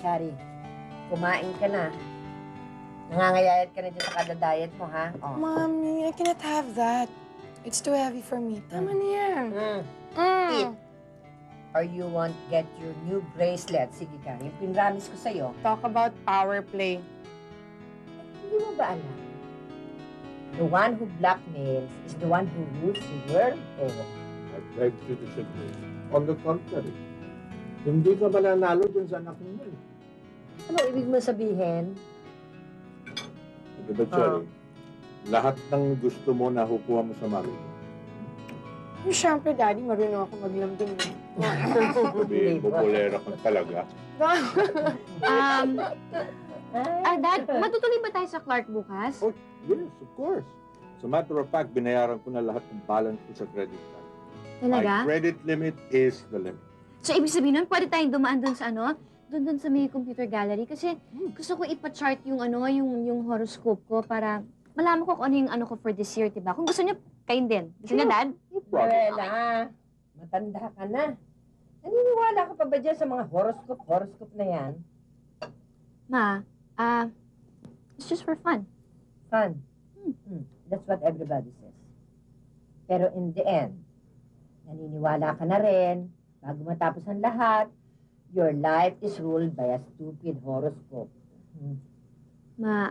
Shari, kumain ka na. Nangangayayat ka na dyan sa kada-diet mo, ha? Oh. Mommy, I cannot have that. It's too heavy for me. Tama na yan. Eat. Or you want get your new bracelet. Sige ka, yung pinramis ko sa'yo. Talk about power play. Hindi mo ba alam? The one who blackmails is the one who rules the world. Oh. I beg to disagree. On the contrary, hindi ka mananalo dun sa anak mo. Ano ibig mo sabihin? Di ba, Cherry? Lahat ng gusto mo nakukuha mo sa mami mo. Siyempre, Daddy, marunong ako maglambing. Sabihin, populera ka talaga. Dad, matutuloy ba tayo sa Clark bukas? Oh, yes, of course. As a matter of fact, binayaran ko na lahat ng balance ko sa credit card. Talaga? My credit limit is the limit. So, ibig sabihin nun, pwede tayong dumaan doon sa doon sa may computer gallery. Kasi gusto ko ipa-chart yung yung horoscope ko para malaman ko kung ano yung for this year, diba? Kung gusto niya, kayo din. Gusto niya, Dad? No problem. Noela, matanda ka na. Naniniwala ka pa ba dyan sa mga horoscope na yan? Ma, it's just for fun. Fun. That's what everybody says. Pero in the end, naniniwala ka na rin, bago matapos ang lahat, your life is ruled by a stupid horoscope. Ma,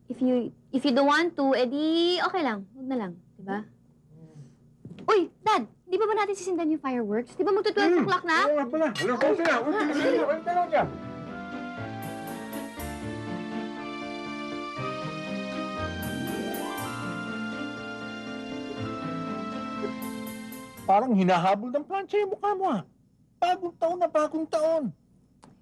if you don't want to, edi okay lang. Huwag na lang, diba? Uy, Dad, di ba natin sisindan yung fireworks? Di ba magto-12 o'clock na? Oo nga pala. Alam ko sila. Ang tanong niya. Parang hinahabol ng plancha yung mukha mo, ha? Bagong taon na bagong taon.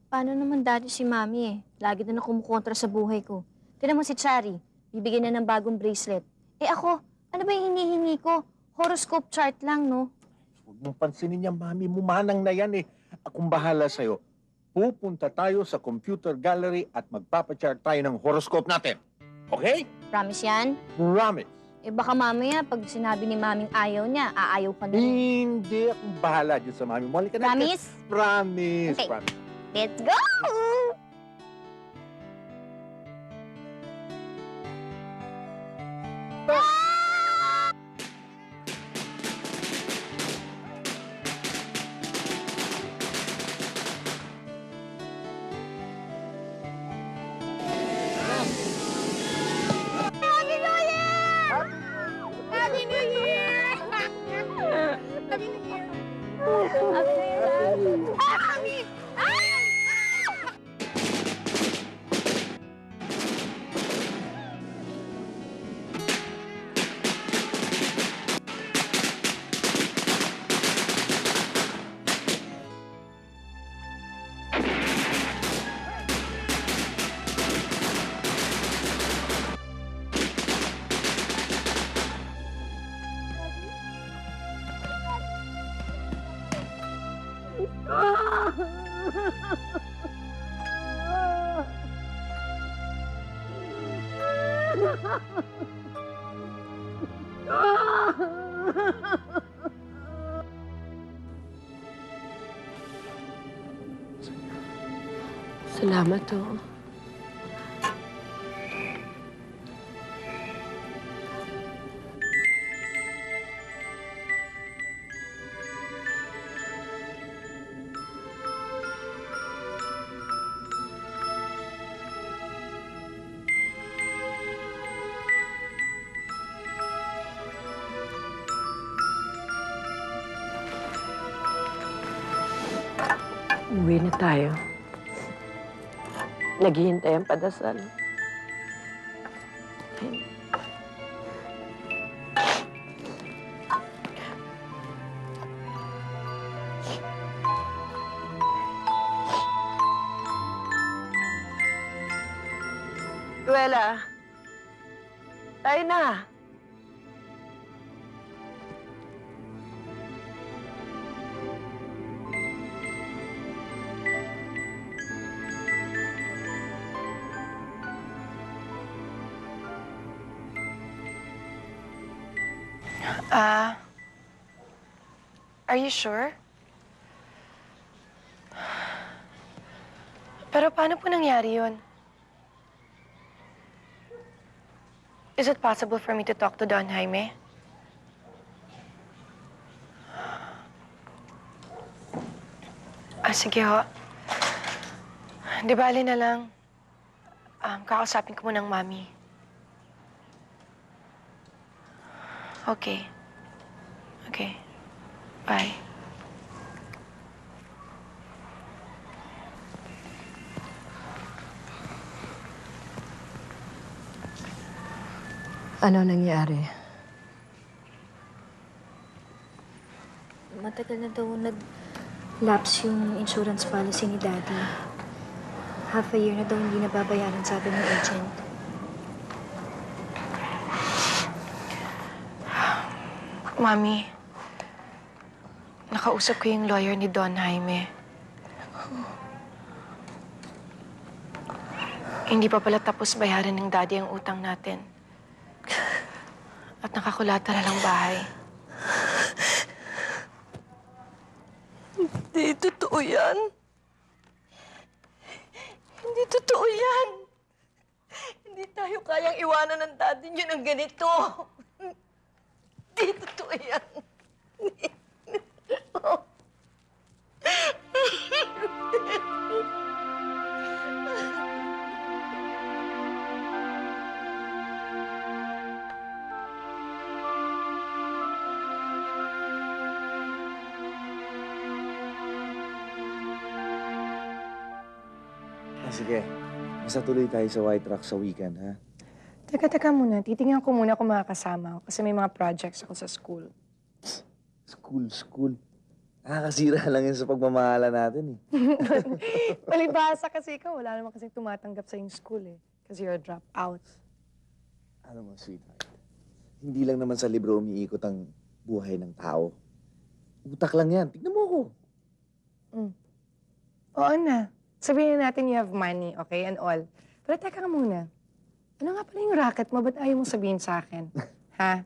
Paano naman dati si Mami eh? Lagi na kumukontra sa buhay ko. Tignan mo si Chari, bibigyan na ng bagong bracelet. Eh ako, ano ba yung hinihingi ko? Horoscope chart lang, no? Huwag mong pansinin niya, Mami. Mumanang na yan, eh. Akong bahala sa'yo. Pupunta tayo sa computer gallery at magpapachart tayo ng horoscope natin. Okay? Promise yan? Promise. Eh baka mamaya, pag sinabi ni Maming ayaw niya, aayaw ka na rin. Hindi akong bahala dyan sa Mami mo. Halika na. Promise? Promise. Okay. Promise. Let's go! Happy New Year! Happy New Year! Salamat, oh. Uwi na tayo. Naghihintay ang padasal. Luella, tayo na. Are you sure? Pero paano po nangyari yun? Is it possible for me to talk to Don Jaime? Sige ho. Di bali na lang. Kakausapin ko muna ng mami. Okay. Okay. Bye. Ano nangyari? Matagal na daw nag-lapse yung insurance policy ni Daddy. Half a year na daw hindi nababayaran, sabi ng agent. Mami, nakausap ko yung lawyer ni Don Jaime. Hindi pa pala tapos bayaran ng Daddy ang utang natin. At nakakulateral ang bahay. Hindi totoo yan. Hindi totoo yan. Hindi tayo kayang iwanan ng daddy niyo ng ganito. Hindi totoo yan. Sige. Basta tuloy tayo sa White Rock sa weekend, ha? Teka muna. Titingnan ko muna kung makakasama ako kasi may mga projects ako sa school. School. Nakakasira lang yun sa pagmamahala natin, eh. Palibhasa kasi ikaw. Wala naman kasi tumatanggap sa yung school, eh. Kasi you're a dropout. Ano mo, sweetheart? Hindi lang naman sa libro umiikot ang buhay ng tao. Utak lang yan. Tignan mo ako. Oo na. Sabihin natin you have money, okay, and all. Pero teka ka muna. Ano nga pala yung racket mo? Ba't ayaw mong sabihin sa akin? Ha?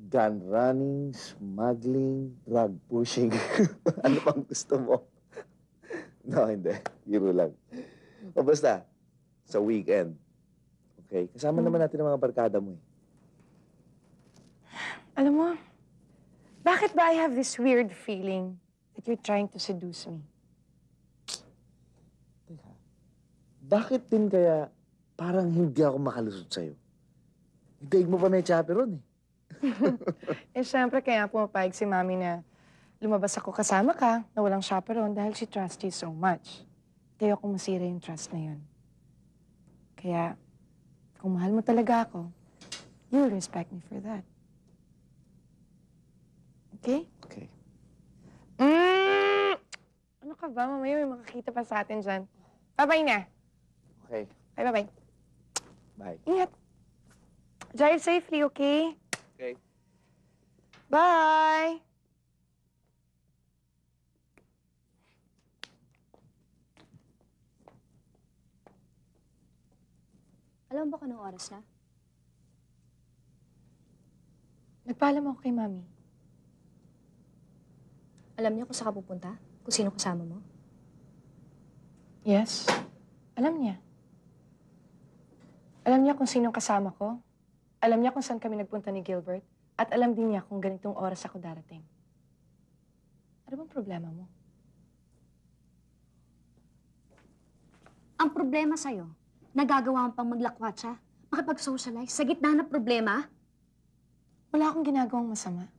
Gun running, smuggling, drug pushing. Ano pang gusto mo? No, hindi. Biro lang. O basta, sa weekend. Okay? Kasama naman natin ang mga barkada mo, eh. Alam mo, bakit ba I have this weird feeling that you're trying to seduce me? Teka, bakit din kaya parang hindi ako makalusot sa'yo? Daig mo pa may chaperon, eh. Siyempre, kaya pumapayag si Mami na lumabas ako kasama ka na walang chaperone dahil she trusts you so much. Tayo akong masira yung trust na yun. Kaya, kung mahal mo talaga ako, you'll respect me for that. Okay? Okay. Ano ka ba? Mamaya may makakita pa sa atin dyan. Bye-bye na. Okay. Bye-bye. Bye. Ingat. Drive safely, okay? Okay. Bye! Alam mo ba kung anong oras na? Nagpaalam ako kay Mami. Alam niya kung saan ka pupunta? Kung sino kasama mo? Yes. Alam niya. Alam niya kung sinong kasama ko. Alam niya kung saan kami nagpunta ni Gilbert. At alam din niya kung ganitong oras ako darating. Ano bang problema mo? Ang problema sa'yo, nagagawa mo pang maglakwatsa, makipag-socialize, sa gitna ng problema? Wala akong ginagawang masama.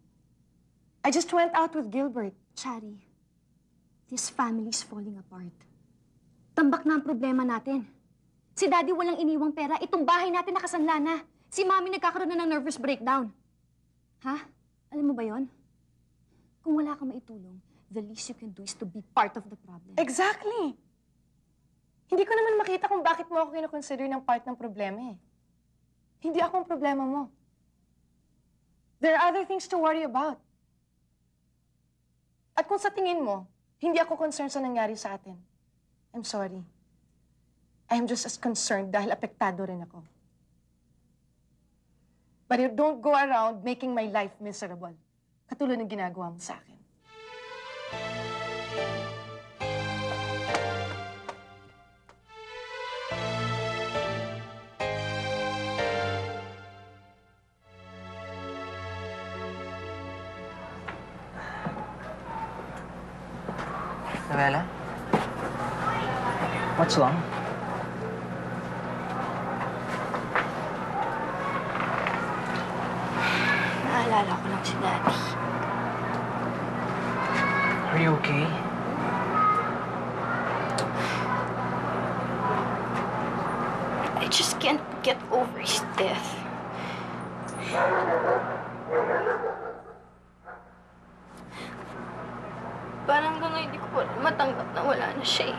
I just went out with Gilbert. Chari, this family's falling apart. Tambak na ang problema natin. Si Daddy walang iniwang pera, itong bahay natin nakasanla na. Si Mami nagkakaroon na ng nervous breakdown. Ha? Alam mo ba yon? Kung wala kang maitulong, the least you can do is to be part of the problem. Exactly! Hindi ko naman makita kung bakit mo ako kinoconsider ng part ng problema eh. Hindi ako ang problema mo. There are other things to worry about. At kung sa tingin mo, hindi ako concerned sa nangyari sa atin, I'm sorry. I'm just as concerned dahil apektado rin ako. But you don't go around making my life miserable. Katulad ng ginagawa mo sa akin. Noella? What's wrong? Naalala ko lang si Daddy. Are you okay? I just can't get over his death. Parang hanggang hindi ko pa rin matanggap na wala na siya eh.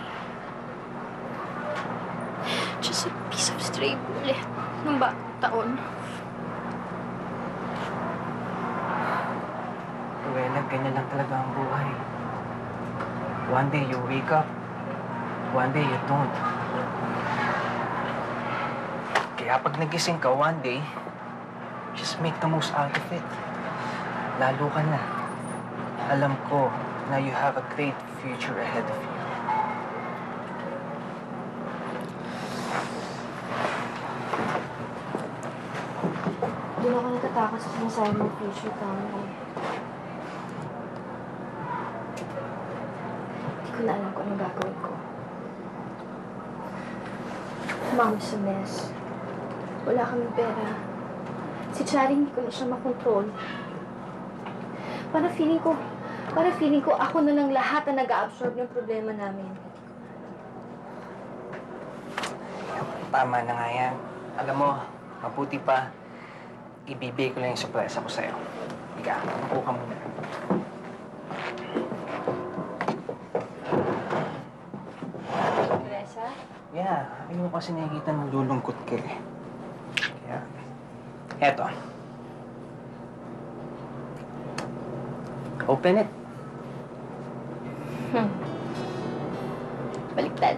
Just a piece of stray bullet ng bagong taon. Noella, ganyan lang talaga ang buhay. One day you wake up, one day you don't. Kaya pag nagising ka one day, just make the most out of it. Lalo ka na. Alam ko na you have a great future ahead of you. Hindi ako natatakot sa sinasabi mong future kami. Hindi ko na alam kung anong gagawin ko. Mom's a mess. Wala kaming pera. Si Chari, hindi ko na siya makontrol. Para feeling ko ako na lang lahat na nag-absorb ng problema namin. Tama na nga yan. Alam mo, mabuti pa, ibibigay ko lang yung surprise ko sa'yo. Ika, upo ka muna. Teresa? Yeah, ayoko kasi nakikita ng lulungkot ka eh. Kaya, eto. Open it. Baliktad.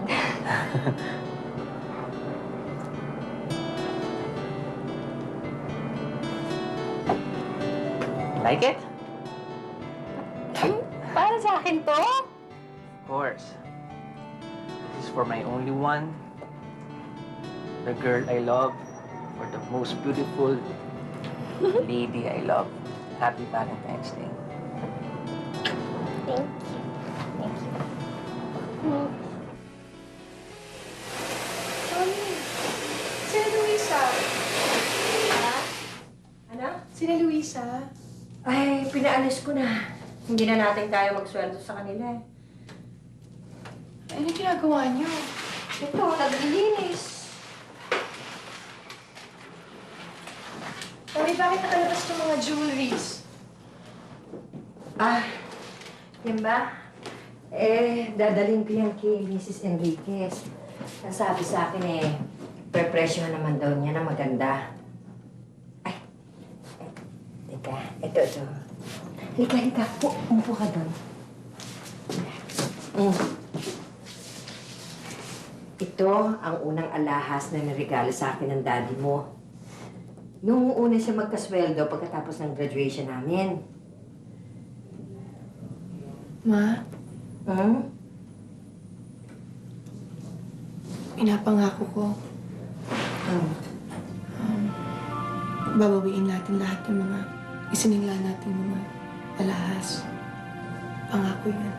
Like it? Para sa akin to? Of course. This is for my only one. The girl I love. For the most beautiful lady I love. Happy Valentine's Day. Thank you. Thank you. Sina Luisa? Ano? Sina Luisa? Ay, pinaalis ko na. Hindi na natin tayo magsweldo sa kanila eh. Ano ginagawa niyo? Ito, naglilinis. Mami, bakit nakalabas ng mga jewelries? Ah, yan ba? Dadalhin ko yan kay Mrs. Enriquez. Nasabi sa akin prepresyohan naman daw niya na maganda. Ay, teka, ito. Halika. Umupo ka doon. Ito ang unang alahas na niregalo sa akin ng daddy mo. Nung una siya magkasweldo pagkatapos ng graduation namin. Ma, pinapangako ko, babawiin natin lahat ng mga isiningla natin mga alahas. Pangako yan.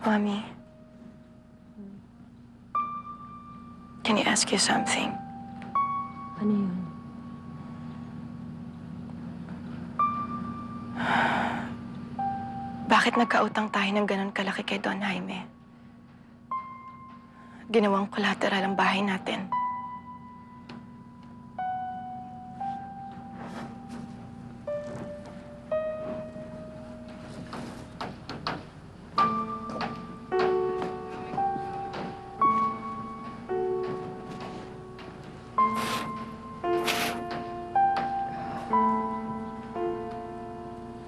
Mommy, can I ask you something? Ano yun? Bakit nagkautang tayo ng ganun kalaki kay Don Jaime? Ginawang collateral ang bahay natin.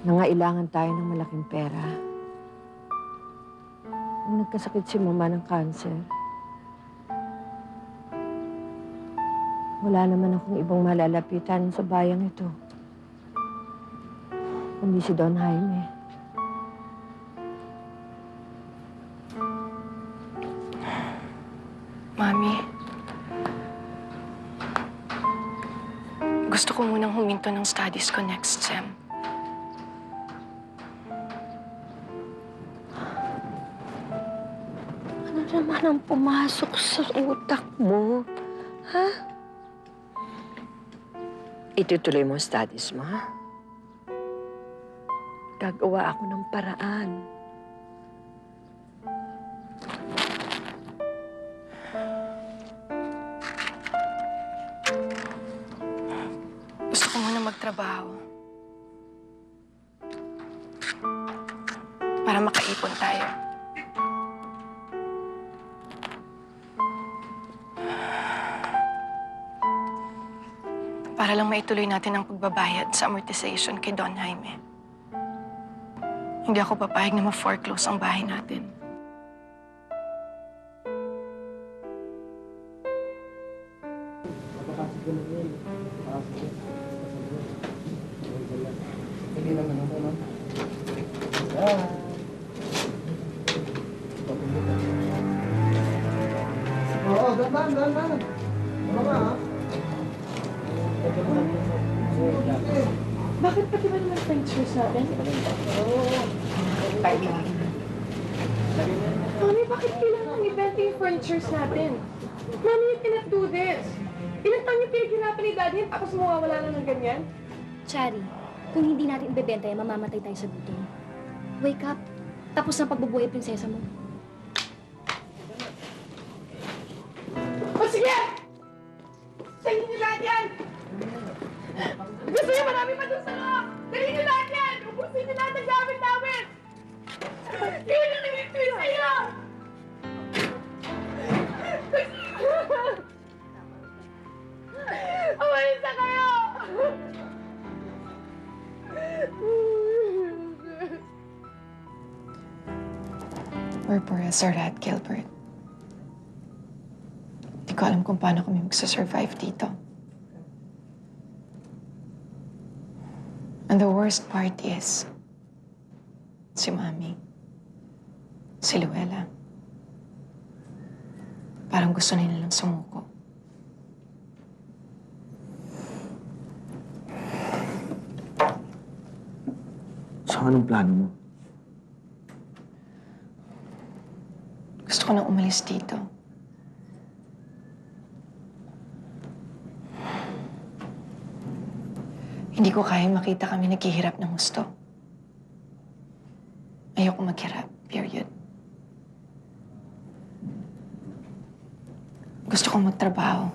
Nangailangan tayo ng malaking pera. Nung nagkasakit si Mama ng cancer, Wala naman akong ibang malalapitan sa bayang ito. Kundi si Don Jaime. Mami, gusto ko munang huminto ng studies ko next sem. Ano naman ang pumasok sa utak mo? Ha? Itutuloy mo ang studies mo, ha? Gagawa ako ng paraan. Gusto ko muna magtrabaho. Para makaipon tayo. Para lang maituloy natin ang pagbabayad sa amortization kay Don Jaime. Hindi ako papayag na ma-foreclose ang bahay natin. Bakit pati ba naman pictures natin? Mami, bakit kailangan ibenta yung furnitures natin? Mami, you cannot do this. Ilang taon yung pinaghirapan ni Daddy tapos mawawala lang ng ganyan? Chari, kung hindi natin ibebenta yan, mamamatay tayo sa gutom. Wake up. Tapos na pagbubuhay prinsesa mo. O sige! Sayin niyo lahat yan! Gusto niyo marami pa dun sa loob! Dalhin niyo lahat yan! Ubusin niyo lahat ang gamit namin! Hindi na nangintay sa'yo! Umalis na kayo! We're poor as a rat, Gilbert. Hindi ko alam kung paano kami magsasurvive dito. And the worst part is, si Mami, si Luella, parang gusto nila lang sumuko. So, anong plano mo? Gusto ko nang umalis dito. Hindi ko kaya makita kami naghihirap ng gusto. Ayoko maghirap, period. Gusto kong magtrabaho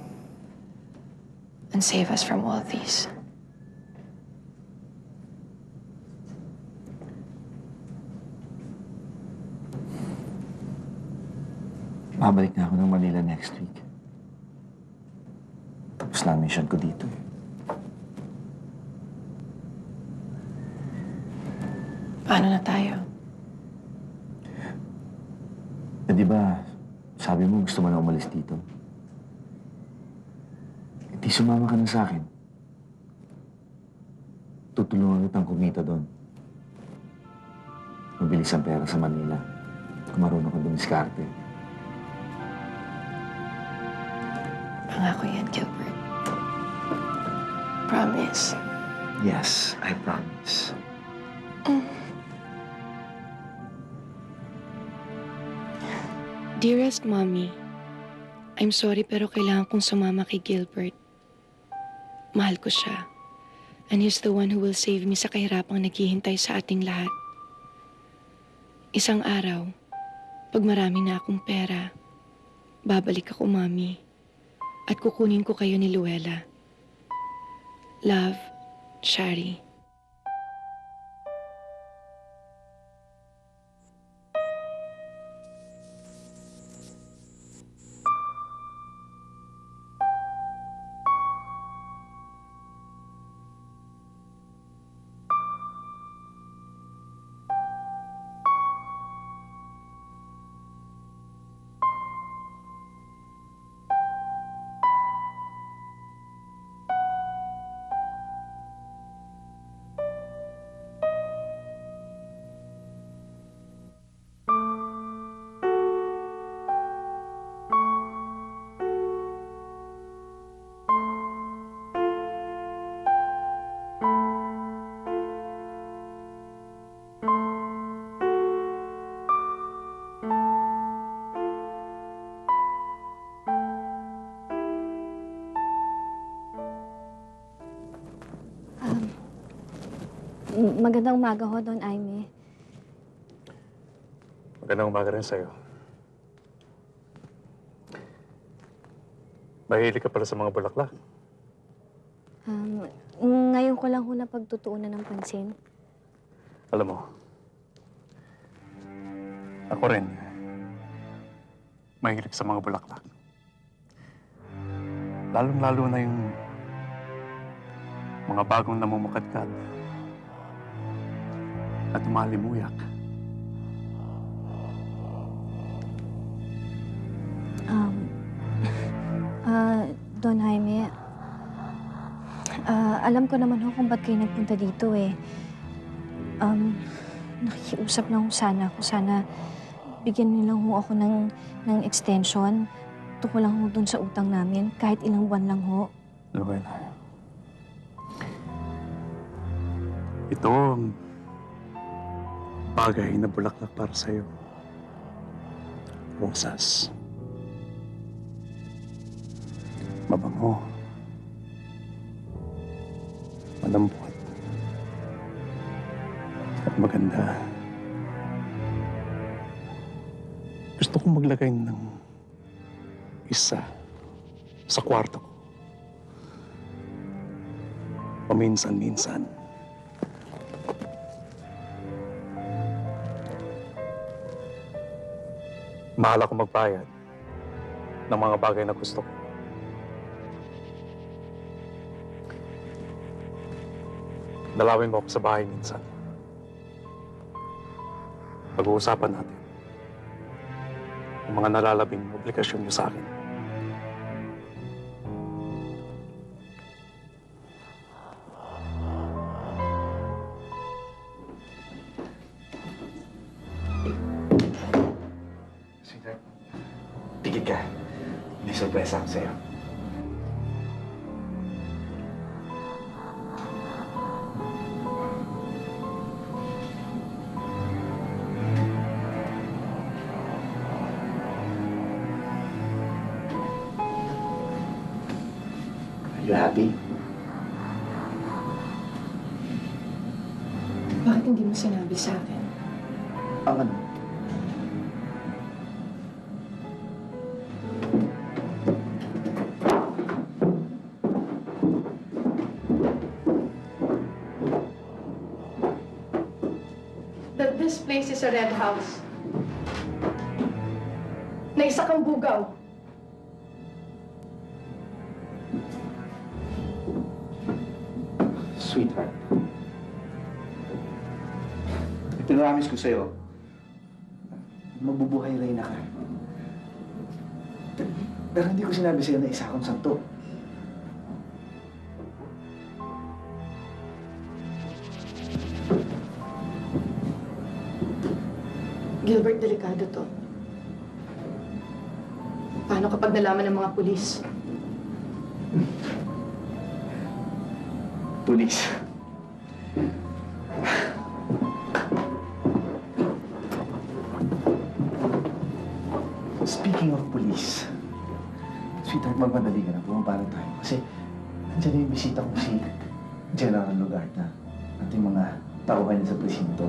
and save us from all these. Babalik na ako ng Manila next week. Tapos na ang mission ko dito. Paano na tayo? Eh, di ba, sabi mo gusto mo na umalis dito? Eh, di sumama ka na sa akin. Tutulungan kitang kumita doon. Mabilis ang pera sa Manila. Kung marunong ka dumiskarte. Pangako yan, Gilbert. Promise. Yes, I promise. Dearest Mommy, I'm sorry pero kailangan kong sumama kay Gilbert. Mahal ko siya. And he's the one who will save me sa kahirapang naghihintay sa ating lahat. Isang araw, pag marami na akong pera, babalik ako, Mommy. At kukunin ko kayo ni Luella. Love, Shari. Magandang umaga ho, Don Jaime. Magandang umaga rin sa'yo. Mahilig ka pala sa mga bulaklak. Ngayon ko lang ho na pagtutuunan ng pansin. Alam mo, ako rin, mahilig sa mga bulaklak. Lalong-lalo na yung mga bagong namumukadkad at umalimuyak. Don Jaime, alam ko naman ho kung ba't kayo nagpunta dito eh. Nakikiusap lang ho sana ako. Sana bigyan niyo lang ho ako ng extension. Tungkol lang ho dun sa utang namin. Kahit ilang buwan lang ho. Luel, ito ang bagay na bulaklak para sa'yo. Rosas. Mabango. Malambot. At maganda. Gusto kong maglagay ng isa sa kwarto ko. Paminsan-minsan. Mahal ako magbayad ng mga bagay na gusto ko. Dalawin mo ako sa bahay minsan. Pag-uusapan natin ang mga nalalabing obligasyon niyo sa akin. Sweetheart, tigil ka. May surpresa ako sa'yo. Are you happy? Bakit hindi mo sinabi sa akin? Ang ano? That this place is a red house. Na isa kang bugaw. Sweetheart. Ipinramis ko sa'yo, magbubuhay Reyna ka. Pero hindi ko sinabi sa'yo na isa akong santo. Gilbert, delikado to. Paano kapag nalaman ng mga pulis? Pulis. Speaking of police, sweetheart, magmadali ka na. Pumapara tayo. Kasi nandiyan na yung bisita ko si General Lugarda at yung mga tauhan niya sa presinto.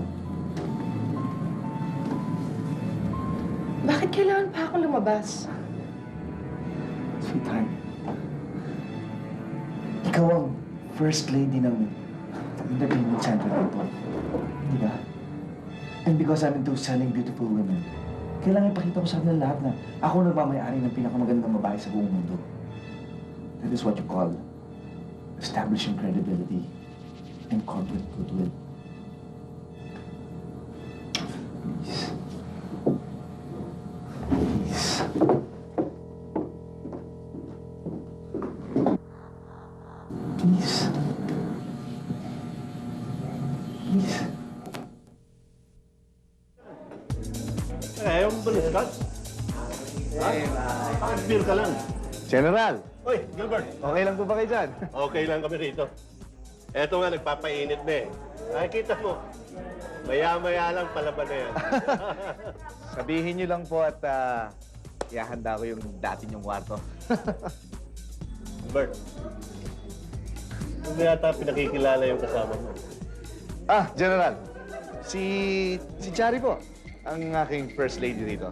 Bakit kailangan pa akong lumabas? Sweetheart, ikaw ang first lady ng entertainment center dito. Di ba? And because I'm into selling beautiful women, kailangan ipakita ko sa kanila lahat na ako nagmamayari ng pinakamagandang babae sa buong mundo. That is what you call establishing credibility and corporate goodwill. Please. Please. Please. Please. Ayaw mo balikat? Ha? Pakag-beer ka lang. General, Uy, Gilbert, okay lang po ba kayo dyan? okay lang kami rito. Eto nga, nagpapainit na eh. Nakikita mo, maya-maya lang palaban na yan. Sabihin niyo lang po at ihahanda ko yung dati niyong kwarto. Gilbert, hindi yata pinakikilala yung kasama mo. General. Si Chari po, ang aking first lady dito.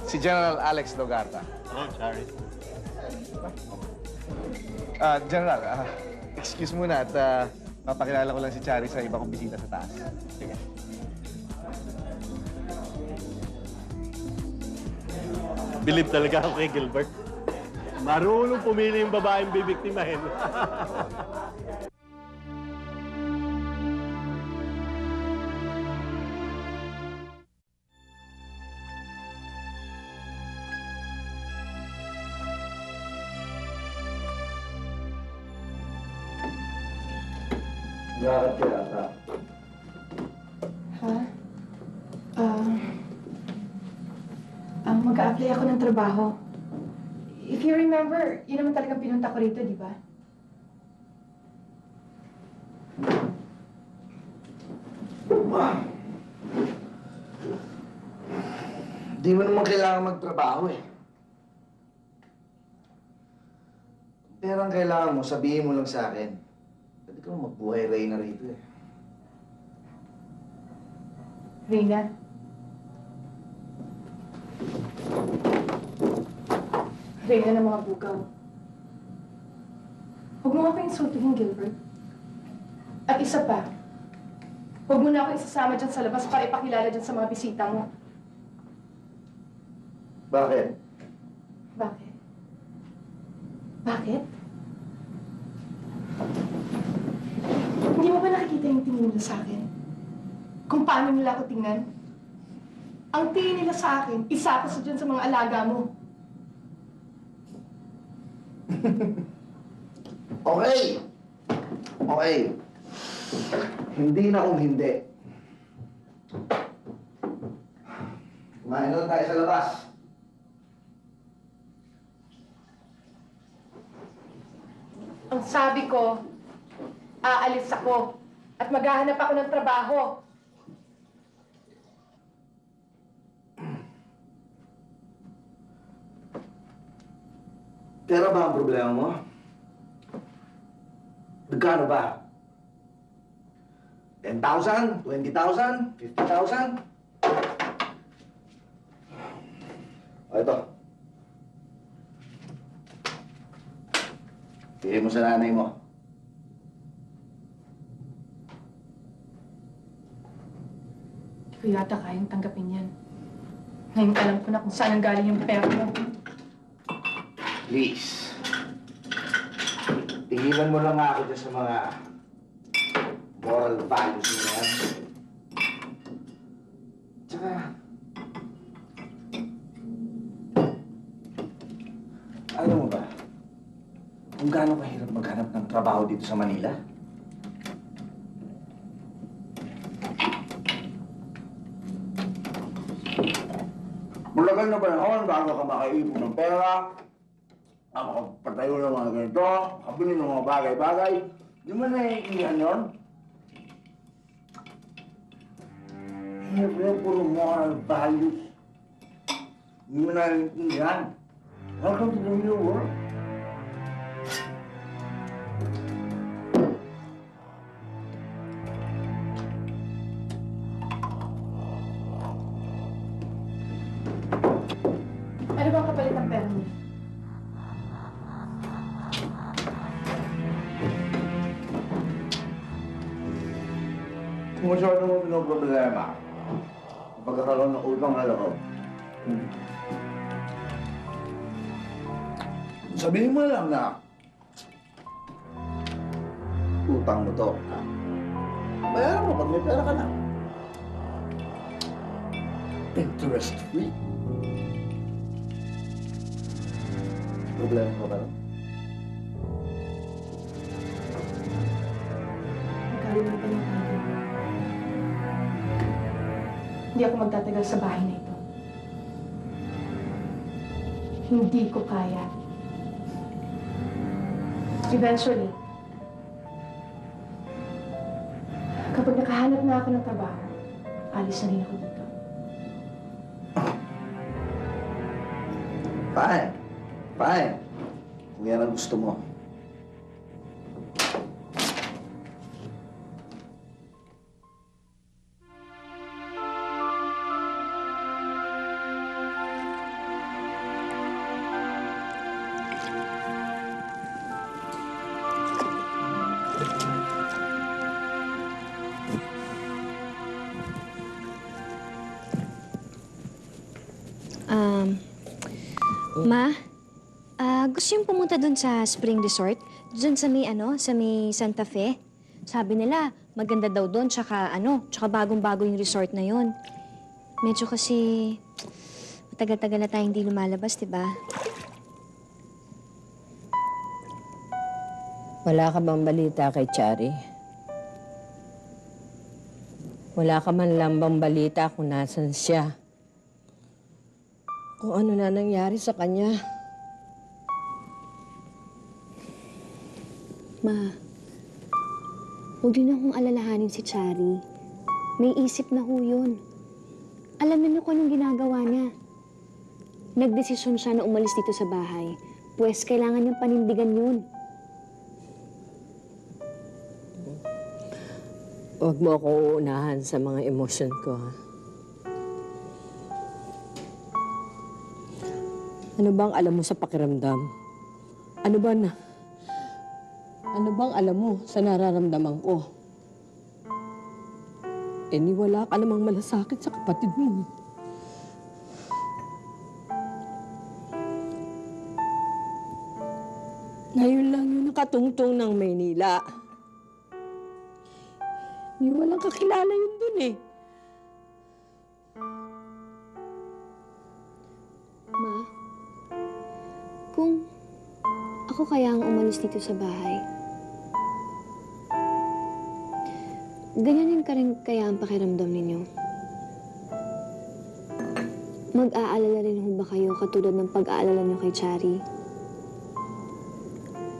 Si General Alex Logarta. Oh, sorry. General, excuse muna at papakilala ko lang si Chari sa iba kong bisita sa taas. Sige. Bilib talaga ako kay Gilbert. Marunong pumili yung babaeng bibiktimahin. Bakit kaya ata? Ha? Mag-a-apply ako ng trabaho. If you remember, yun naman talagang pinunta ko rito, di ba? Di mo naman kailangan magtrabaho eh. Kung perang kailangan mo, sabihin mo lang sa akin. Pwede ka magbuhay Reyna rito eh. Reyna? Reyna ng mga bugaw. Huwag mo ako insultuhin, Gilbert. At isa pa, huwag mo na ako isasama dyan sa labas para ipakilala dyan sa mga bisita mo. Bakit? Bakit? Bakit? Hindi mo ba nakikita yung tingin nila sa akin? Kung paano nila ako tingnan? Ang tingin nila sa akin, isa ako sa dyan sa mga alaga mo. Okay! Okay. Hindi na kung hindi. Kumain na tayo sa labas. Ang sabi ko, aalis ako at maghahanap ako ng trabaho. Pera ba ang problema mo? Magkano ba? 10,000? 20,000? 50,000? O, ito. Pili mo sa nanay mo. Hindi ko yata kayang tanggapin yan. Ngayon alam ko na kung saan ang galing yung pera mo. Please. Tingilan mo lang ako dyan sa mga moral values mo na yan. Tsaka, alam mo ba, kung gaano kahirap maghanap ng trabaho dito sa Manila? Mulagal na panahon bago ka makaipon ng pera, makapatayo ng mga ganito, makabili ng mga bagay-bagay. Di mo naiintindihan yun? Siyempre, puro moral values. Di mo naiintindihan. Welcome to the new world. Ano bang kapalit ng pera mo? Kung masyado mo pinoproblema, ang pagkakaroon ng utang na loob. Sabihin mo lang na utang mo to. Bayaran mo pag may pera ka na. Interest free. Problema ko ba? Nakalimutan yung tayo. Hindi ako magtatagal sa bahay na ito. Hindi ko kaya. Eventually, kapag nakahanap na ako ng trabaho, alis na rin ako dito. Fine. Fine. Kung yan ang gusto mo. Ma, gusto yung pumunta dun sa Spring Resort? Dun sa may, sa may Santa Fe? Sabi nila, maganda daw dun, tsaka bagong-bago yung resort na yun. Medyo kasi, matagal-tagal na tayo hindi lumalabas, diba? Wala ka bang balita kay Chari? Wala ka man lang bang balita kung nasan siya? Kung ano na nangyari sa kanya? Ma, huwag niyo na akong alalahanin si Chari. May isip na ho yun. Alam niyo kung anong ginagawa niya. Nagdesisyon siya na umalis dito sa bahay. Pwes, kailangan niyang panindigan yun. Huwag mo ako uunahan sa mga emosyon ko, ha? Ano bang alam mo sa pakiramdam? Ano bang alam mo sa nararamdaman ko? Wala ka namang malasakit sa kapatid mo. Ngayon lang yun nakatungtong ng Maynila. Walang kakilala yun dun eh. Ma, kung ako kaya ang umalis dito sa bahay, ganyanin ka rin kaya ang pakiramdam ninyo? Mag-aalala rin ho ba kayo katulad ng pag-aalala nyo kay Chari?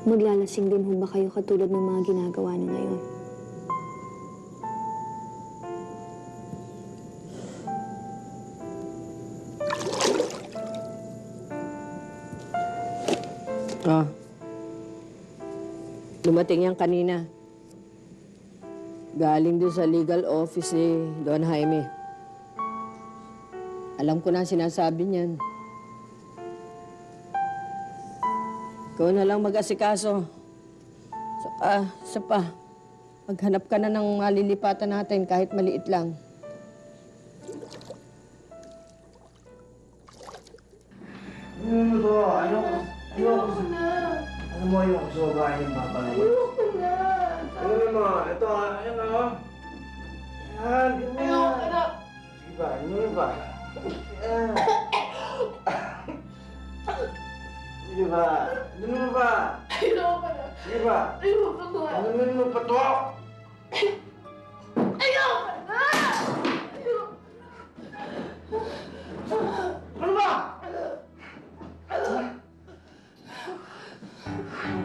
Maglalasing din ho ba kayo katulad ng mga ginagawa niyo ngayon? Dumating yan kanina. Galing doon sa legal office ni Don Jaime. Alam ko na sinasabi niyan. Ikaw na lang mag-asikaso. Saka, maghanap ka na ng malilipatan natin kahit maliit lang. Ano to? Ayoko na. Ano mo ayoko sa babae yung papalabas? Ayoko na. Ano mo? Ito, ayun o. Yan, ayoko na. Sige ba? Ano ba? Yan. Sige ba? Ano mo ba? Ayoko na. Sige ba? Ayoko na. Ano mo pa to? Ayoko na! Ano ba?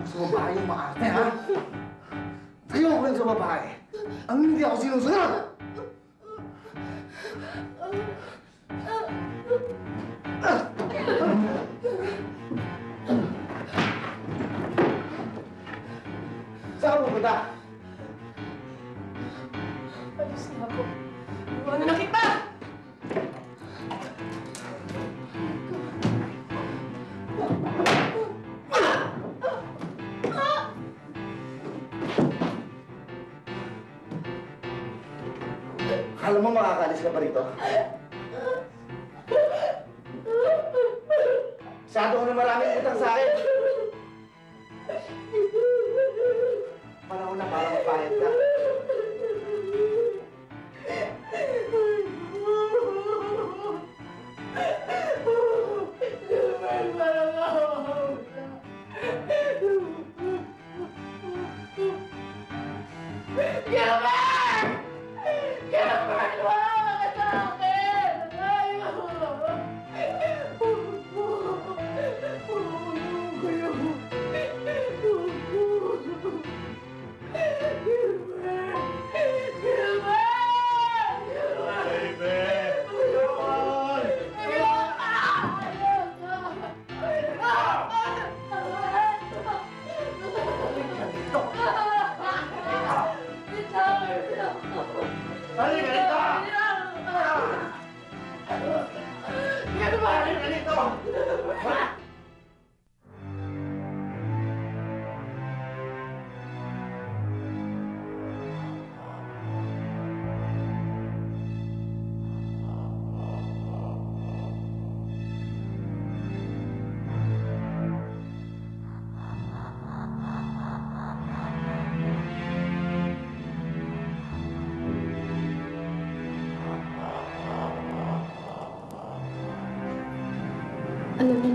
Sa babae yung maarte, ha? Ayoko lang sa babae. Ang hindi ako sinusunod! Saan ka pupunta? Alis na ako. Iwanan na kita! Alam mo makakalis ka pa rito? Masyado ko na maraming utang sa akin. Panahon na para magbayad ka.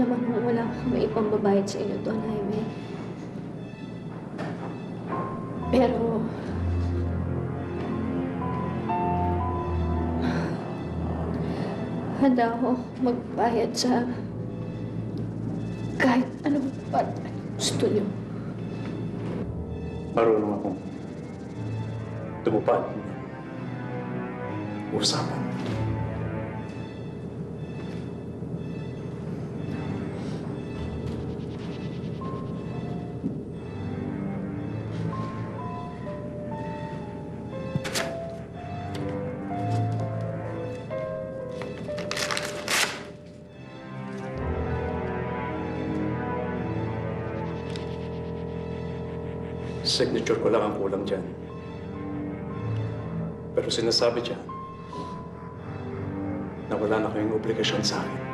naman kung wala kami ipambabayad sa inyo doon, Jaime. Pero... handa ako magbayad sa kahit ano pa gusto niyo. Marunong akong tumupad ng usapan. Signature ko lang ang kulang dyan. Pero sinasabi dyan na wala na kayong obligasyon sa akin.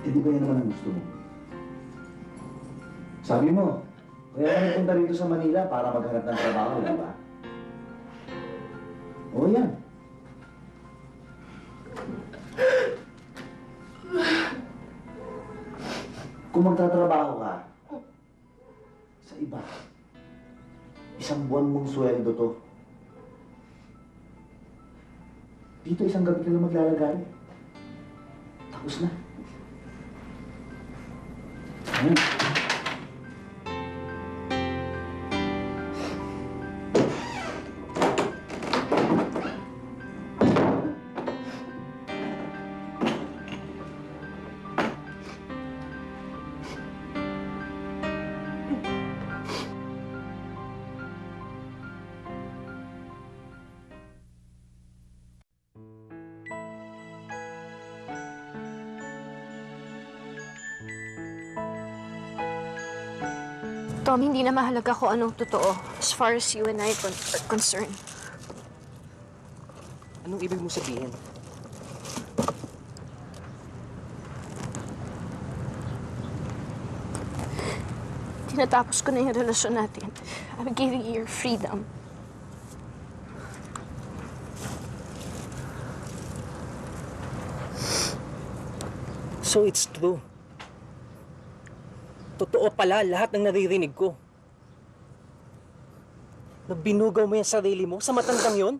Hindi ba yan naman ang gusto mo? Sabi mo, kaya ka nagpunta rito sa Manila para maghanap ng trabaho, di ba? Oo yan. Kung magtatrabaho ka sa iba, isang buwan mong sweldo to. Dito isang gabi ka lang maglalagay. Tapos na. Ayan. Tom, hindi na mahalaga kung anong totoo as far as you and I are concerned. Anong ibig mo sabihin? Tinatapos ko na yung relasyon natin. I'm giving you your freedom. So it's true. Totoo pala lahat ng naririnig ko. Na binugaw mo yung sarili mo sa matandang yon?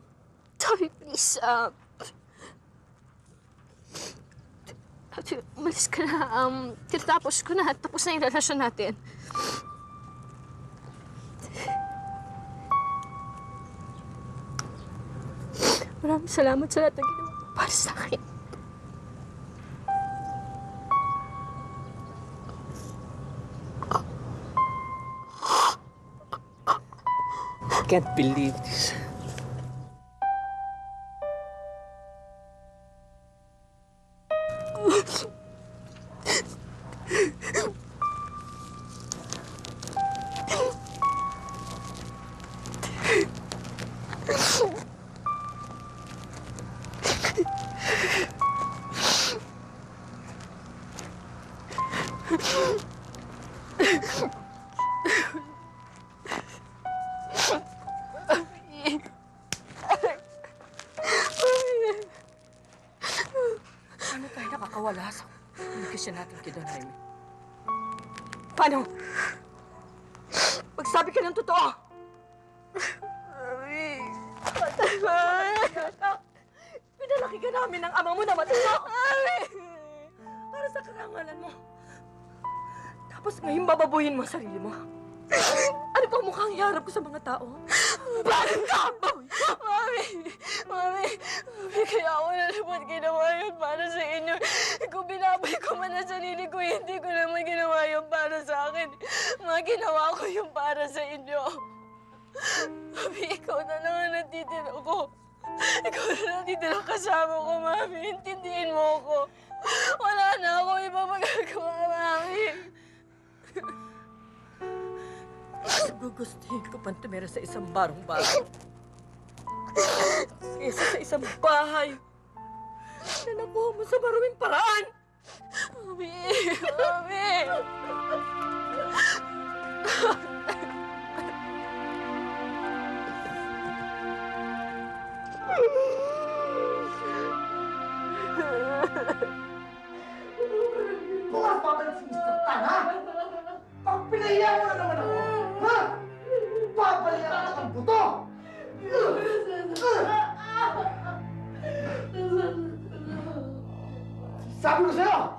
Tommy, please, umalis ka na. Tinatapos ko na. Tapos na yung relasyon natin. Maraming salamat sa lahat ng ginawa mo para sa akin. I can't believe this. Paano tayo nakakawala sa komunikasyon natin kay Don Jaime? Paano? Magsabi ka ng totoo! Mami! Pinalaki ka namin ng ama mo na matulog! Mami! Para sa karangalan mo. Tapos ngayon bababuyin mo ang sarili mo. Ano pang mukhang iharap ko sa mga tao? Parang kabaw! Mami! Mami! Mami, kaya ako nalabot ginawa yun para sa inyo. Kung binabay ko man ang sarili ko, hindi ko naman ginawa yun para sa akin. Mga ginawa ko yung para sa inyo. Mami, ikaw na lang ang natitira ko. Ikaw na lang natitira kasama ko, Mami. Intindihin mo ako. Wala na ako iba magagawa, Mami. Gugustuhin ko pang tumira sa isang barong-barong. Kesa sa isang bahay na nakuha mo sa maruming paraan. Mami! Mami! Bukas pa tayo sinisaktan, ha? Pag pinahiya mo na naman ako, ha? Babalikan ka ng buto! Sabi ko sa'yo!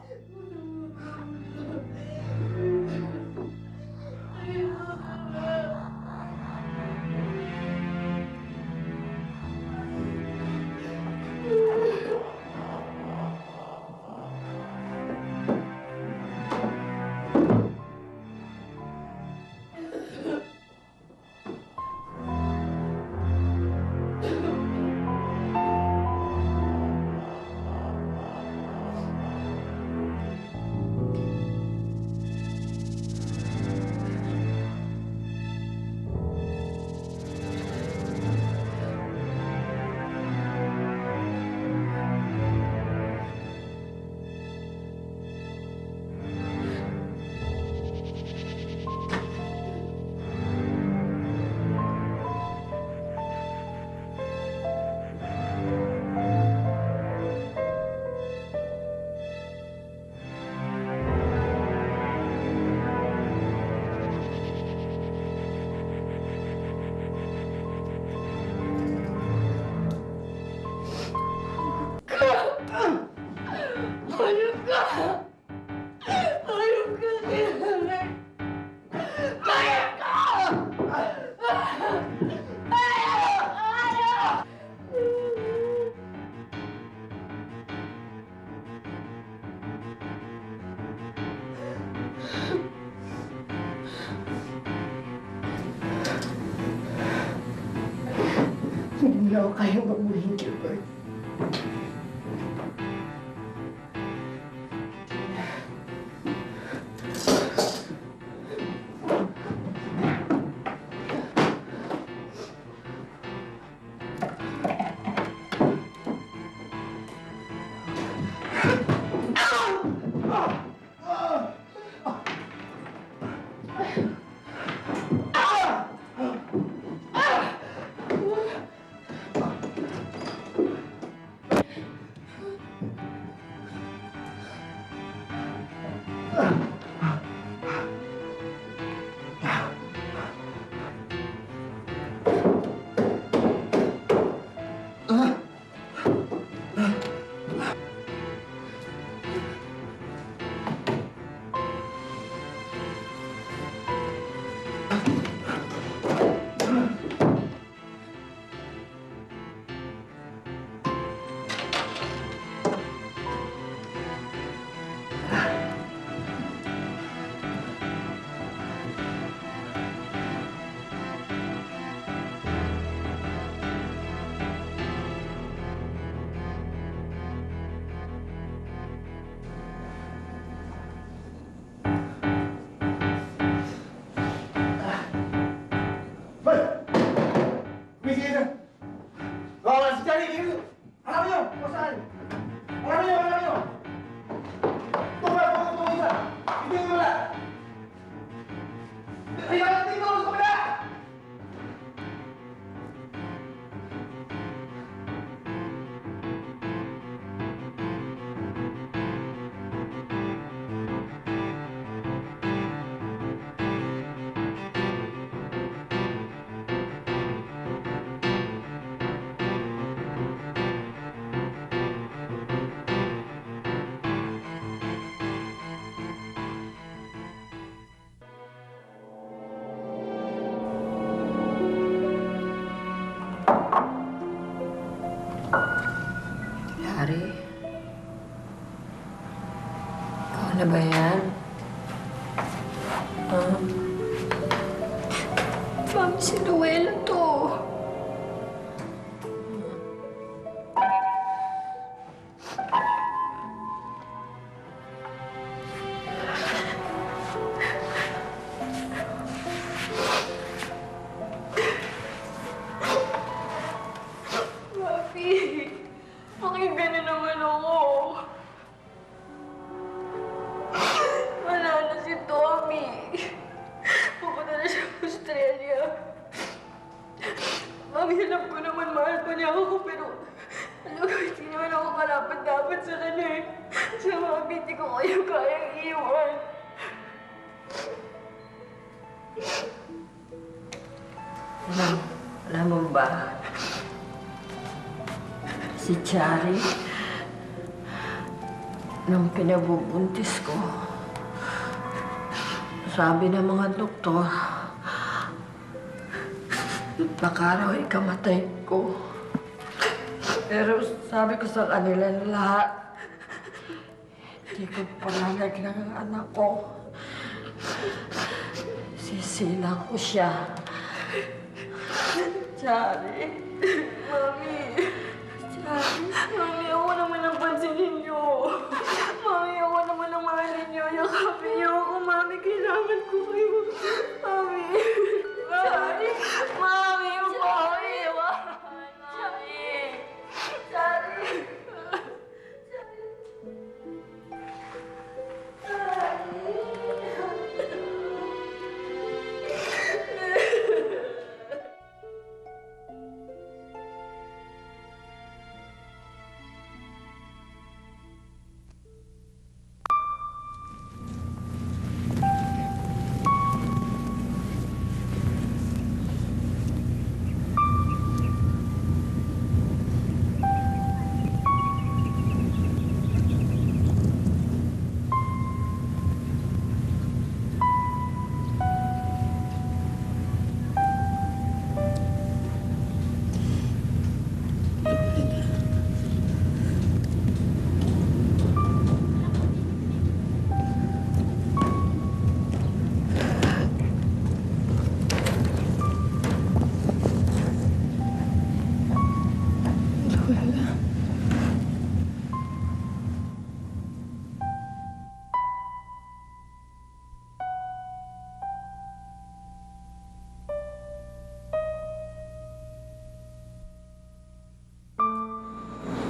Hindi ako kayang mamuhin, Gilbert. Larry? Ikaw na ba yan? Mami, si Noela to. Mami, pakinggan niyo naman ako. Wala na si Tommy. Pupunta na siya sa Australia. Mami, alam ko naman mahal ko niya ako, pero alam ko, hindi naman ako karapat-dapat sa kanya eh. Sa mami, hindi ko kayo kayang iwan. Alam mo ba, si Chari, nung pinabubuntis ko, sabi ng mga doktor, baka raw ikamatay ko. Pero sabi ko sa kanila lahat, hindi ko pangalag ng anak ko. Sisilang ko siya. Chari, Mami, Chari, Mami, ako naman ang pansinin niyo. Mami, ako naman ang mahalin niyo. Yakapin niyo ako, Mami, kailangan ko kayo. Mami, Chari, Mami, huwag mo ako iwan. Mami, Chari.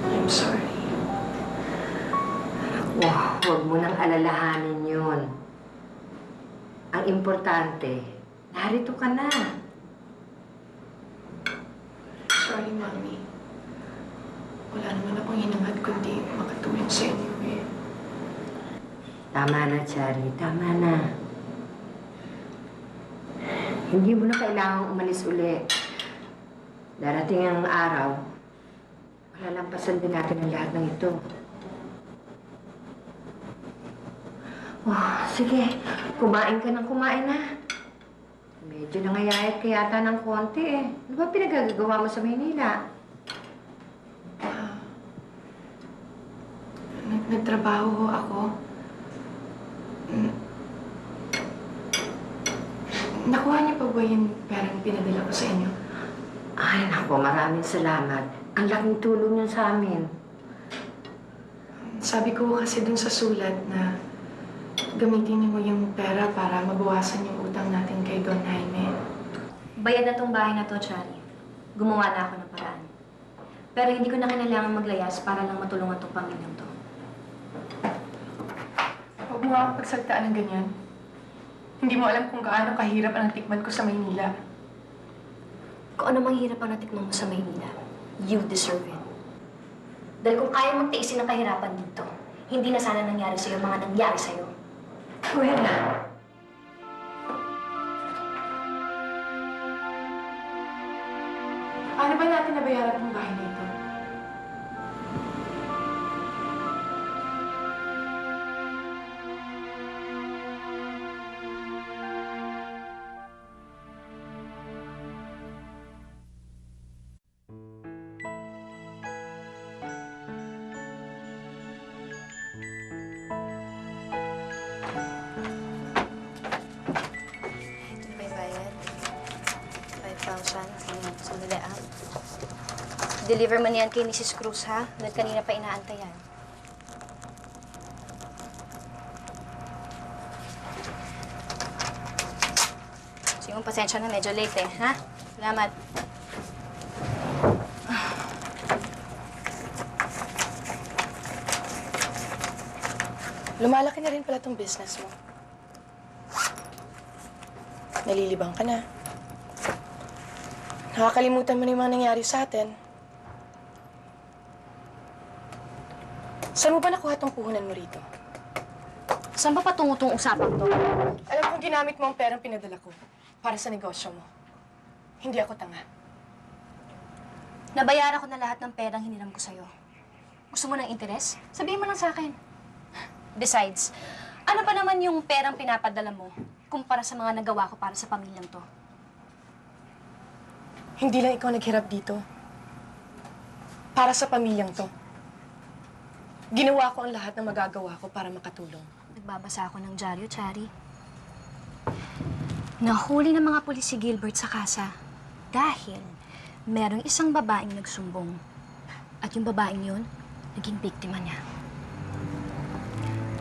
I'm sorry. Huwag mo nang alalahanin yun. Ang importante, narito ka na. Sorry, Mami. Wala naman akong hinangad kundi makatulong sa inyo eh. Tama na, Chari. Tama na. Hindi mo na kailangang umalis uli. Darating ang araw, malalampasan din natin ang lahat ng ito. Oh, sige. Kumain ka ng kumain na. Medyo nangayayat ka yata ng konti eh. Ano ba pinagagagawa mo sa Maynila? Nagtrabaho ho ako. Nakuha niyo pa ba yung perang pinadala ko sa inyo? Ay, naku, maraming salamat. Ang laking tulong niyo sa amin. Sabi ko kasi dun sa sulat na gamitin niyo mo yung pera para mabawasan yung utang natin kay Don Jaime. Bayad na tong bahay na to, Chari. Gumawa na ako ng paraan. Pero hindi ko na kailangan maglayas para lang matulungan tong pamilyang to. Huwag mo akong pagsaltaan ng ganyan. Hindi mo alam kung gaano kahirap ang natikman ko sa Maynila. Kung ano mang hirap ang natikman mo sa Maynila, you deserve it. Dahil kung kaya mong tiisin ang kahirapan dito, hindi na sana nangyari sa'yo mga nangyari sa'yo. Well, paano ba natin nabayaran ang bahay na ito? Ito ba yung bayad? 5,000. Sandali ah. Deliver mo niyan kay Mrs. Cruz, ha? Dahil kanina pa inaantay yan. Sige, pasensya na. Medyo late eh, ha? Salamat. Lumalaki na rin pala tong business mo. Nalilibang ka na. Nakakalimutan mo na yung mga nangyari sa atin. Saan mo ba nakuha tong puhunan mo rito? Saan ba patungo tong usapang to? Alam kong ginamit mo ang perang pinadala ko para sa negosyo mo. Hindi ako tanga. Nabayaran ko na lahat ng perang hiniram ko sa'yo. Gusto mo ng interes? Sabihin mo lang sa akin. Besides, ano pa naman yung perang pinapadala mo kumpara sa mga nagawa ko para sa pamilyang to? Hindi lang ikaw naghirap dito. Para sa pamilyang to. Ginawa ko ang lahat ng magagawa ko para makatulong. Nagbabasa ako ng dyaryo, Chari. Nahuli ng mga pulis si Gilbert sa kasa dahil merong isang babaeng nagsumbong. At yung babaeng yun, naging biktima niya.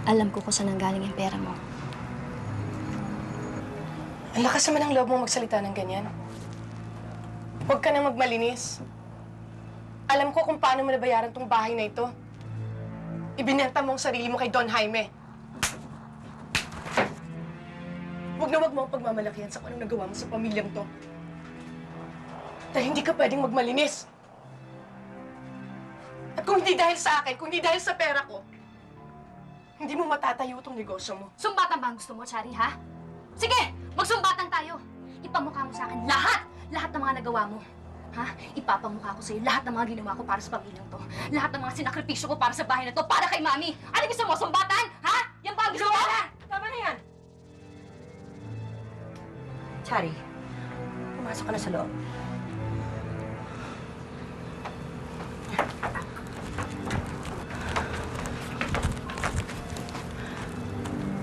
Alam ko kung saan nanggaling yung pera mo. Ang lakas naman ng loob mo magsalita ng ganyan. Huwag ka nang magmalinis. Alam ko kung paano mo nabayaran tong bahay na ito. Ibinenta mo ang sarili mo kay Don Jaime. Huwag na huwag mo ang pagmamalakihan sa kung anong nagawa mo sa pamilyang to. Dahil hindi ka pwedeng magmalinis. At kung hindi dahil sa akin, kung hindi dahil sa pera ko, hindi mo matatayo itong negosyo mo. Sumbatan ba ang gusto mo, Chari, ha? Sige, magsumbatan tayo. Ipamukha mo sa akin lahat ng mga nagawa mo. Ha? Ipapamukha ko sa'yo lahat ng mga ginawa ko para sa pamilyang to. Lahat ng mga sinakripisyo ko para sa bahay na to, para kay Mami. Ano gusto mo, sumbatan? Ha? Yan ba ang gusto mo? Tama na yan. Chari, pumasok ka na sa loob.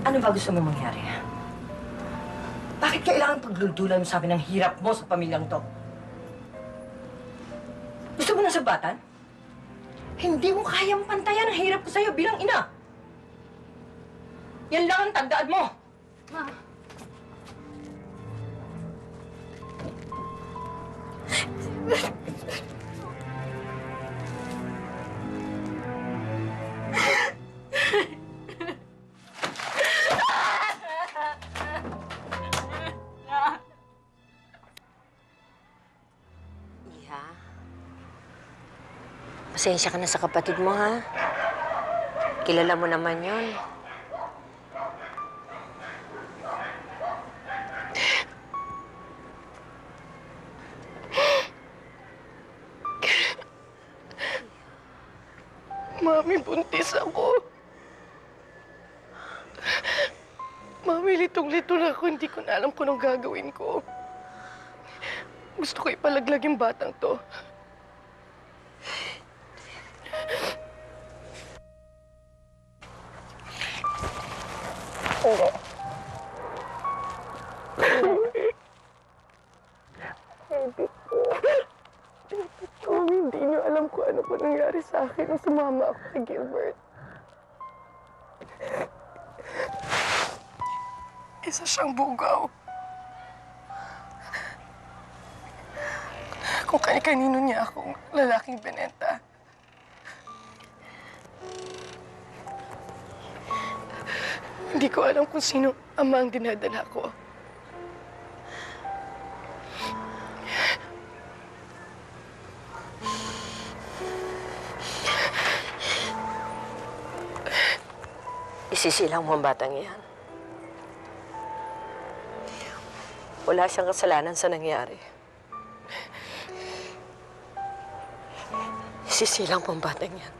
Ano ba gusto mo mangyari? Bakit kailangan pagluldulan mo sabi ng hirap mo sa pamilyang to? Gusto mo ng sabatan? Hindi mo kayang pantayan ang hirap ko sa'yo bilang ina. Yan lang ang tandaan mo. Ma. Iha, pasensya ka na sa kapatid mo, ha? Kilala mo naman yun. Mami, buntis ako. Mami, litong-lito na ako. Hindi ko na alam kung anong gagawin ko. Gusto ko ipalaglag yung batang to. Oo. Mami, hindi niyo alam kung ano pa nangyari sa akin nung sumama ako kay Gilbert. Isa siyang bugaw. Kung kani-kanino niya akong lalaking binenta. Hindi ko alam kung sino ama ang dinadala ko. Isisilang mo ang batang iyan. Wala siyang kasalanan sa nangyari. Isisilang mo ang batang iyan.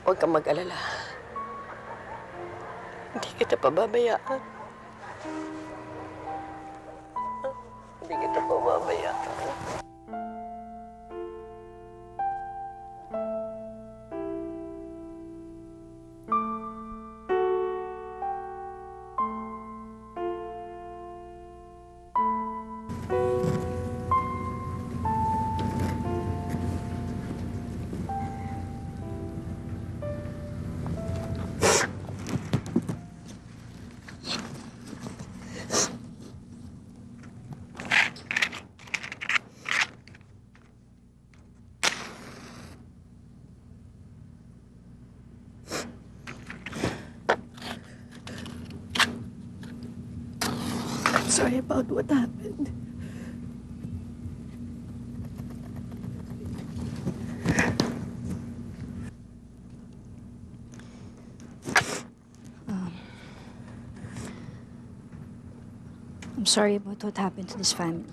Huwag kang mag-alala. Hindi kita pababayaan. Hindi kita pababayaan. Sorry about what happened. I'm sorry about what happened to this family.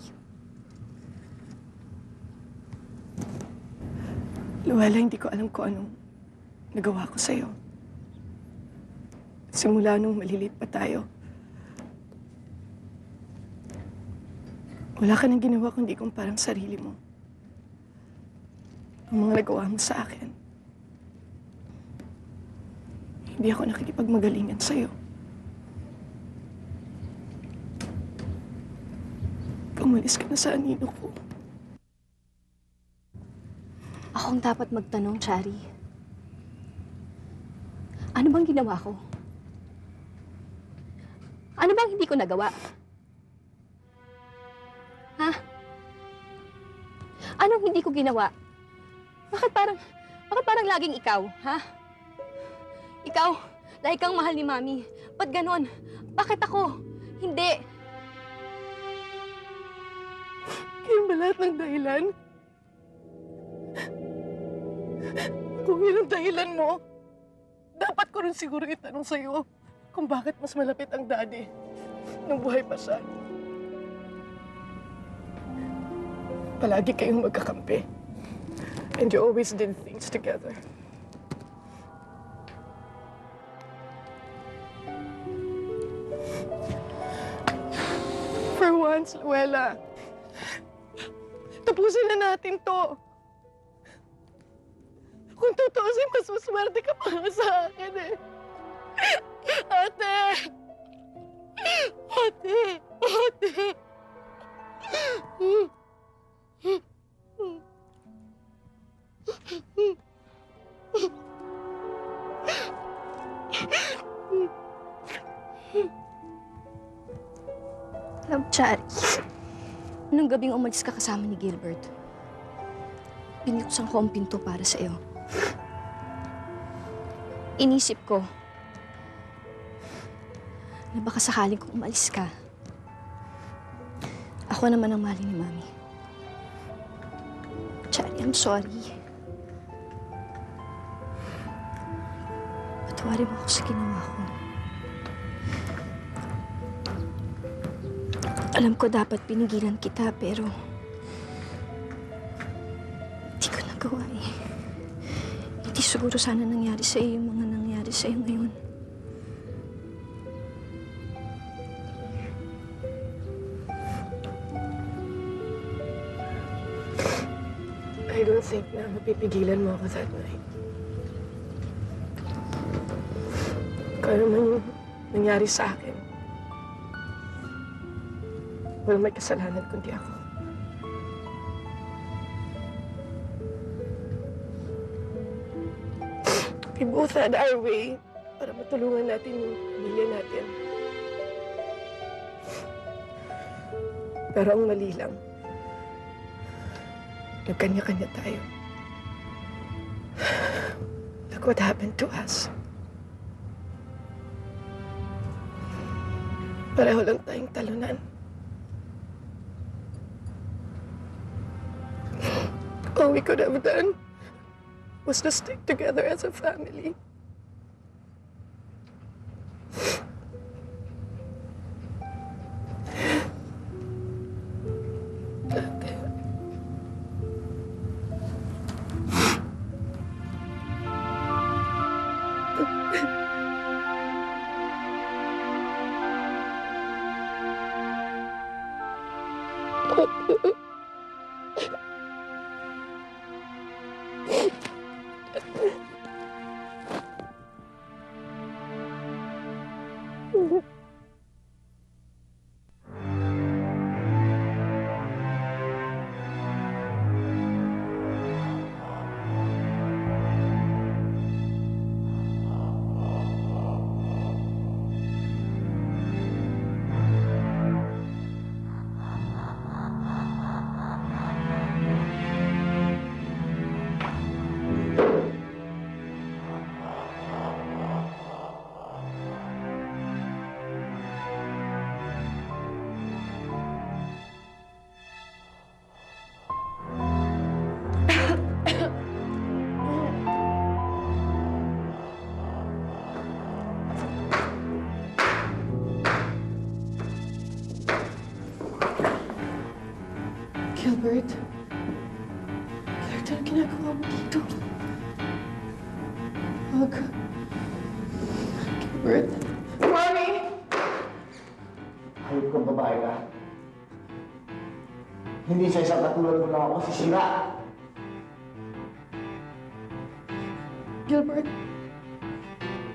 Luella, hindi ko alam kung anong nagawa ko sa'yo. Simula nung maliliit pa tayo. Wala ka nang ginawa kundi kung parang sarili mo. Ang mga nagawa mo sa akin. Hindi ako nakikipagmagalingan sa'yo. Umalis ka na sa anino ko. Ako ang dapat magtanong, Chari. Ano bang ginawa ko? Ano bang hindi ko nagawa? Ha? Anong hindi ko ginawa? Bakit parang laging ikaw, ha? Ikaw, dahil kang mahal ni Mami. Ba't ganon? Bakit ako? Hindi. Kaya ba lahat ng dahilan? Kung yun ang dahilan mo, dapat ko rin siguro itanong sa'yo kung bakit mas malapit ang daddy nung buhay pa siya. Palagi kayong magkakampi. And you always did things together. For once, Luella, tapusin na natin to. Kung tutuusin, mas maswerte ka pa nga sa akin eh. Ate! Ate! Ate! Alam, Chari, nung gabing umalis ka kasama ni Gilbert, binuksan ko ang pinto para sa'yo. Inisip ko na baka sakaling kung umalis ka, ako naman ang mali ni Mami. Chari, I'm sorry. Patawarin mo ako sa ginawa ko. Alam ko dapat pinigilan kita, pero hindi ko nagawa eh. siguro sana nangyari sa iyo yung mga nangyari sa iyo ngayon. I don't think na mapipigilan mo ako that night. Kung ano man yung nangyari sa akin, walang may kasalanan kundi ako. We both had our way para matulungan natin yung pamilya natin. Pero ang mali lang, nagkanya-kanya tayo. Look what happened to us. Pareho lang tayong talunan. All we could have done was to stick together as a family. Gilbert? Gilbert, ano ginagawa mo dito? Wag. Gilbert? Mommy! Hayop kang babae ka. Hindi sa isang katulad mo lang ako sisira. Gilbert,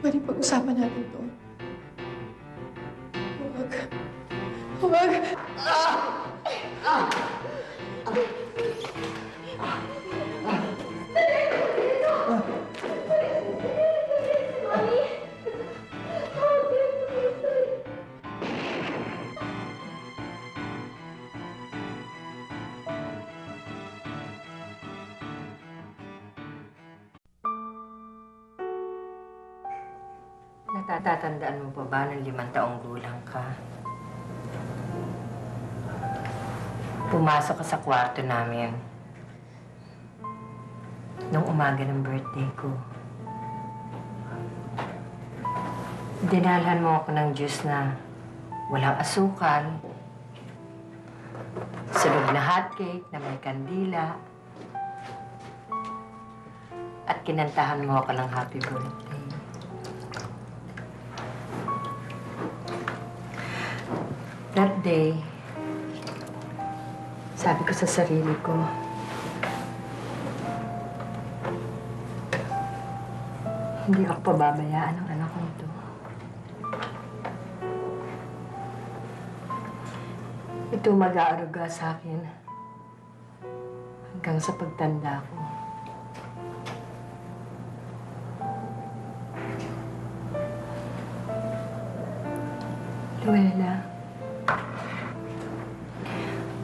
pwede pag-usapan natin to. Wag. Wag! Natatandaan mo pa ba nung 5 taong gulang ka? Pumasok ka sa kwarto namin nung umaga ng birthday ko. Dinalhan mo ako ng juice na walang asukal, sunog na hotcake na may kandila, at kinantahan mo ako ng happy birthday. That day, sabi ko sa sarili ko, hindi ako pababayaan ng anak ko ito. Ito mag-aaruga sa akin hanggang sa pagtanda ko. Luella,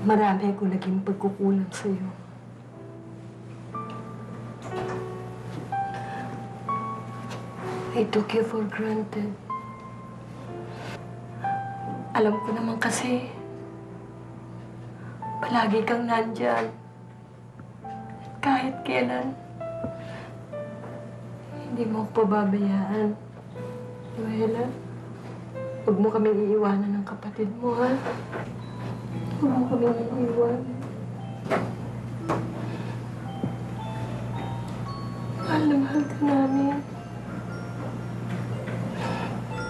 marami ako naging pagkukulang sa'yo. I took you for granted. Alam ko naman kasi, palagi kang nandyan. Kahit kailan, hindi mo ako pababayaan. Luella, huwag mo kaming iiwanan ng kapatid mo, ha? Huwag mo kaming iiwan. Mahal na mahal ka namin.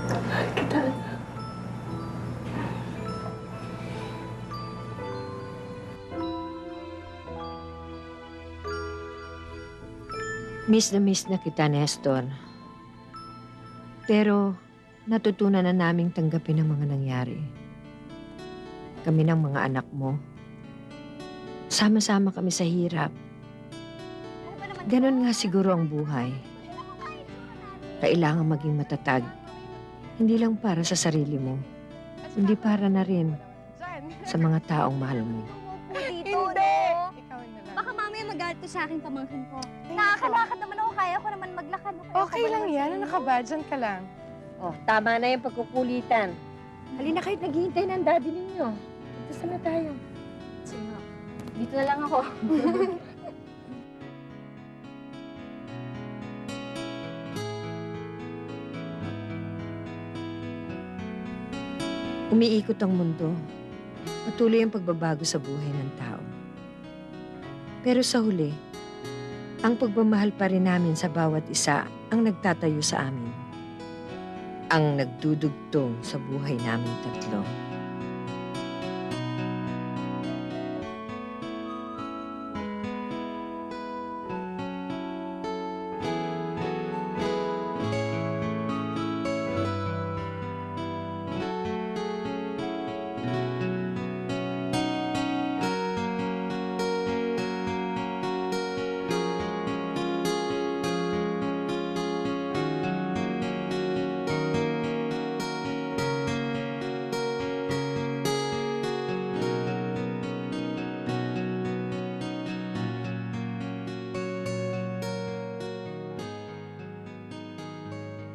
Mahal kita, anak. Miss na kita, Nestor. Pero natutunan na naming tanggapin ang mga nangyari. Kami ng mga anak mo. Sama-sama kami sa hirap. Ganon nga siguro ang buhay. Kailangan maging matatag. Hindi lang para sa sarili mo, kundi para na rin sa mga taong mahal mo. Dito, Hindi! no? Ikaw na lang. Baka mamaya magalit to sa akin pamangkin ko. Nakakalakad naman ako. Kaya ko naman maglakad. Okay lang yan. Nakabadyan ka lang. Oh, tama na yung pagkukulitan. Halina kahit naghihintay ng daddy ninyo. Punta na tayo. Sige. Dito na lang ako. Umiikot ang mundo. Patuloy ang pagbabago sa buhay ng tao. Pero sa huli, ang pagmamahal pa rin namin sa bawat isa ang nagtatayo sa amin. Ang nagdudugtong sa buhay namin tatlo.